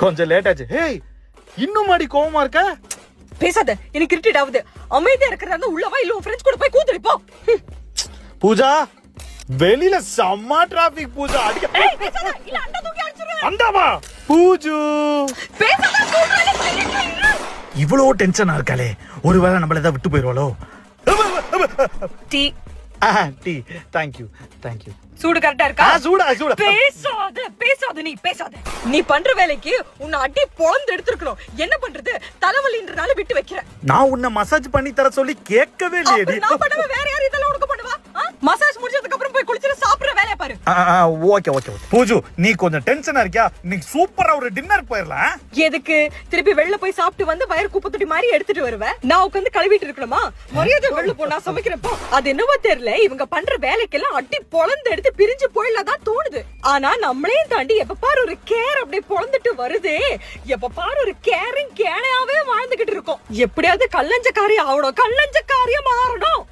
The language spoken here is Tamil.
கொஞ்சம் லேட் ஆச்சு. ஹேய், இன்னும் மாடி கோவமா இருக்க? பேசாத, எனக்கு இரிட்டேட் ஆகுது. அமைதியா இருக்கறதா உள்ள வா, இல்ல உன் ஃப்ரெண்ட்ஸ் கூட போய் கூத்துடி போ. பூஜா, வெளியில செம்ம டிராபிக். பூஜா அடிக்க. ஏய் பேசாத, இல்ல அண்டா தூக்கி அடிச்சிரு. அண்டாவா? பூஜு பேசாத, கூடால. இவ்வளோ டென்ஷனா இருக்காளே, ஒருவேளை நம்மள ஏதாவது விட்டு போயிருவாளோ? டீ. டீ. Thank you thank you. சூடு கரெக்டா இருக்கா? சூடா சூடா. பேசாத நீ பண்ற வேலைக்கு உன்னை அடி பொளந்து எடுத்துக்கணும். என்ன பண்றது, தலைவலின்றனால விட்டு வைக்கிறேன். நான் உன்னை மசாஜ் பண்ணி தர சொல்லி கேட்கவே இல்லையேடி. நான் பண்ணவே வேற யாரும் இதெல்லாம் உனக்கு பண்ணுவா? மசாஜ் முடிஞ்சதுக்கு அப்புறம் போய் குளிச்சிட்டு சாப்பிடுற வேலைய பாரு. Okay okay. பூஜு, நீ கொஞ்சம் டென்ஷனா இருக்கியா? நீ சூப்பரா ஒரு டின்னர் போயிரலாம். எதுக்கு திருப்பி வெளில போய் சாப்பிட்டு வந்து வயிறு குப்பத்தொட்டி மாதிரி எடுத்துட்டு வருவேன்? நான் உட்காந்து கழுவிட்டு இருக்கணுமா? மரியாதை வெளில போ, நான் சமைக்கிறப்போ. அது என்னவோ தெரியல, இவங்க பண்ற வேலைக்கெல்லாம் அடி பொளந்து எடுத்து பிரிஞ்சு போயிடலாம் தோணுது. ஆனா நம்மளையும் தாண்டி எப்ப பாரு ஒரு கேர் அப்படியே பொளந்துட்டு வருதே. எப்ப பாரு ஒரு கேரிங் கேனையாவே வாழ்ந்துகிட்டு இருக்கோம். எப்படியாவது கல்லஞ்சக்காரி ஆகணும், கல்லஞ்சக்காரியா மாறணும்.